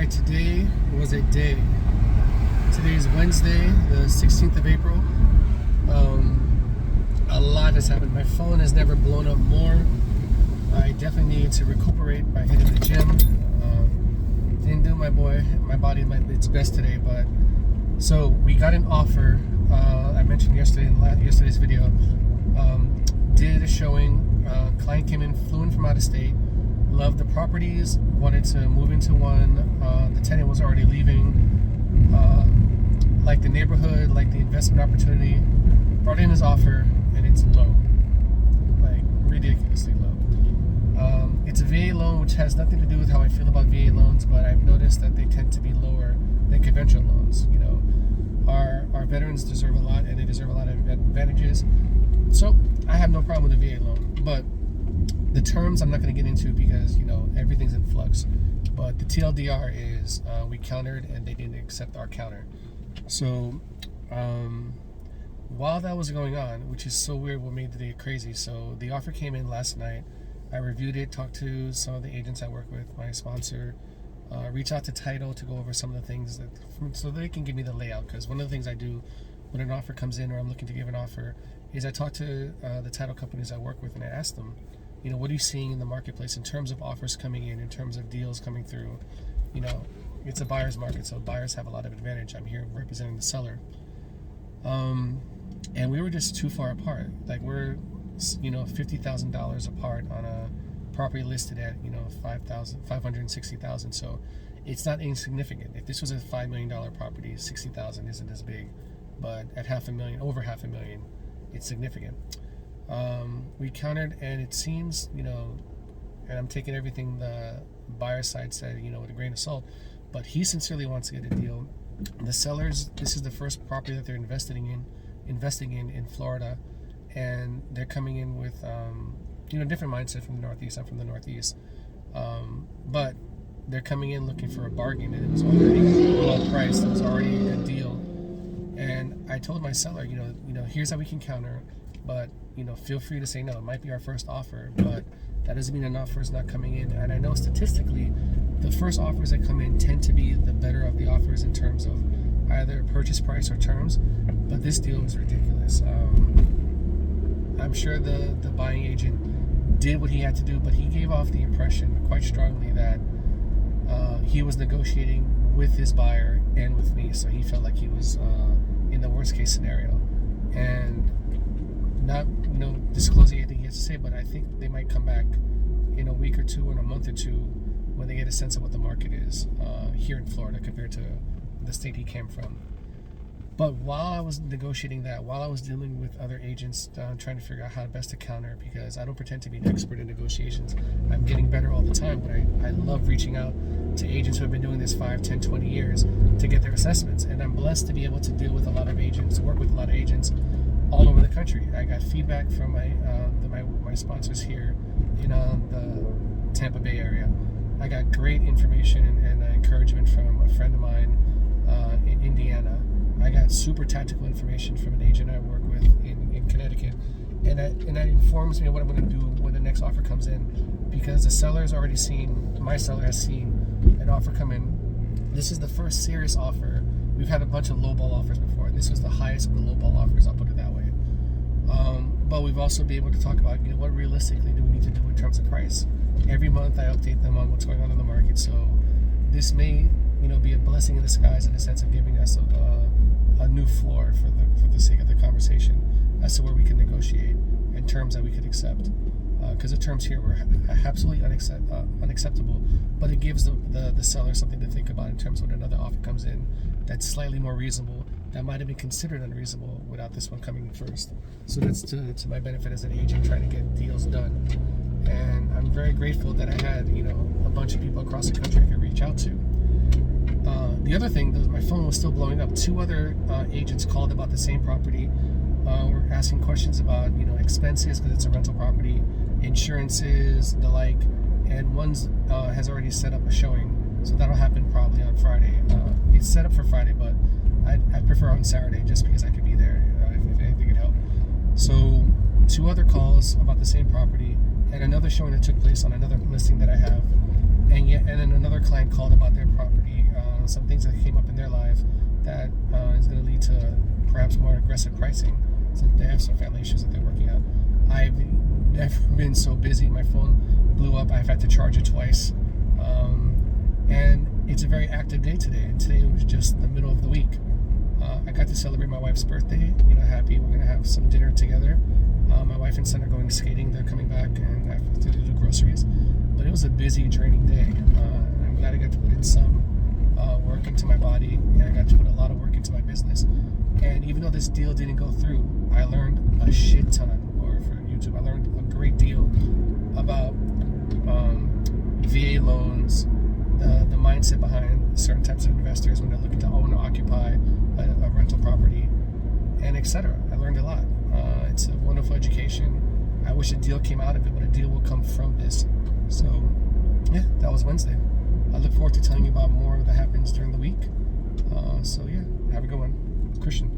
Alright, today was a day. Today is Wednesday, the 16th of April. A lot has happened. My phone has never blown up more. I definitely need to recuperate by hitting the gym. Didn't do my body its best today, but so we got an offer. I mentioned yesterday in yesterday's video. Did a showing. Client came in, flew in from out of state. Loved the properties, wanted to move into one. The tenant was already leaving. Liked the neighborhood, liked the investment opportunity. Brought in his offer, and it's low, like ridiculously low. It's a VA loan, which has nothing to do with how I feel about VA loans, but I've noticed that they tend to be lower than conventional loans. You know, our veterans deserve a lot, and they deserve a lot of advantages. So I have no problem with a VA loan, but the terms I'm not going to get into because, you know, everything's in flux. But the TLDR is we countered and they didn't accept our counter. So while that was going on, which is so weird, what made the day crazy. So the offer came in last night. I reviewed it, talked to some of the agents I work with, my sponsor, reach out to title to go over some of the things so they can give me the layout. Because one of the things I do when an offer comes in or I'm looking to give an offer is I talk to the title companies I work with and I ask them, you know, what are you seeing in the marketplace in terms of offers coming in terms of deals coming through? You know, it's a buyer's market, so buyers have a lot of advantage. I'm here representing the seller. And we were just too far apart. Like we're, you know, $50,000 apart on a property listed at, you know, $560,000. So it's not insignificant. If this was a $5 million property, $60,000 isn't as big, but at over $500,000, it's significant. We countered, and it seems, you know, and I'm taking everything the buyer side said, you know, with a grain of salt, but he sincerely wants to get a deal. The sellers, this is the first property that they're investing in Florida, and they're coming in with, you know, different mindset from the Northeast. I'm from the Northeast, but they're coming in looking for a bargain, and it was already well priced. It was already a deal, and I told my seller, you know, here's how we can counter. But, you know, feel free to say no. It might be our first offer, but that doesn't mean an offer is not coming in. And I know statistically, the first offers that come in tend to be the better of the offers in terms of either purchase price or terms. But this deal is ridiculous. I'm sure the buying agent did what he had to do, but he gave off the impression quite strongly that he was negotiating with his buyer and with me. So he felt like he was in the worst case scenario. And not, you know, disclosing anything he has to say, but I think they might come back in a week or two or in a month or two when they get a sense of what the market is here in Florida compared to the state he came from. But while I was negotiating that, while I was dealing with other agents trying to figure out how best to counter, because I don't pretend to be an expert in negotiations, I'm getting better all the time, but I love reaching out to agents who have been doing this 5, 10, 20 years to get their assessments. And I'm blessed to be able to deal with a lot of agents, work with a lot of agents all over the country. I got feedback from my sponsors here in the Tampa Bay area. I got great information and encouragement from a friend of mine in Indiana. I got super tactical information from an agent I work with in Connecticut, and that informs me of what I'm going to do when the next offer comes in, because the seller's already seen, my seller has seen an offer come in. This is the first serious offer. We've had a bunch of lowball offers before, and this was the highest of the lowball offers, I'll put it that way. But we've also been able to talk about, you know, what realistically do we need to do in terms of price. Every month I update them on what's going on in the market, so this may, you know, be a blessing in disguise in the sense of giving us a new floor for the sake of the conversation as to where we can negotiate and terms that we could accept. Because the terms here were absolutely unacceptable, but it gives the seller something to think about in terms of when another offer comes in that's slightly more reasonable, that might have been considered unreasonable without this one coming first. So that's to my benefit as an agent trying to get deals done. And I'm very grateful that I had, you know, a bunch of people across the country I could reach out to. The other thing, my phone was still blowing up. 2 other agents called about the same property. Were asking questions about, you know, expenses because it's a rental property, insurances, the like, and one's has already set up a showing, so that'll happen probably on Friday. It's set up for Friday, but I prefer on Saturday just because I could be there if anything could help. So 2 other calls about the same property, and another showing that took place on another listing that I have, and then another client called about their property, some things that came up in their life that is going to lead to perhaps more aggressive pricing, since they have some family issues that they're working out. I've never been so busy. My phone blew up. I've had to charge it twice. And it's a very active day today. And today was just the middle of the week. I got to celebrate my wife's birthday. Happy. We're going to have some dinner together. My wife and son are going skating. They're coming back, and I have to do groceries. But it was a busy, draining day. I'm glad I got to put in some work into my body, and I got to put a lot of work into my business. And even though this deal didn't go through, I learned a shit ton, or for YouTube, I learned a great deal about VA loans, the mindset behind certain types of investors when they're looking to own or occupy a rental property, and etc. I learned a lot. It's a wonderful education. I wish a deal came out of it, but a deal will come from this. So, yeah, that was Wednesday. I look forward to telling you about more that happens during the week. So, yeah, have a good one. Christian.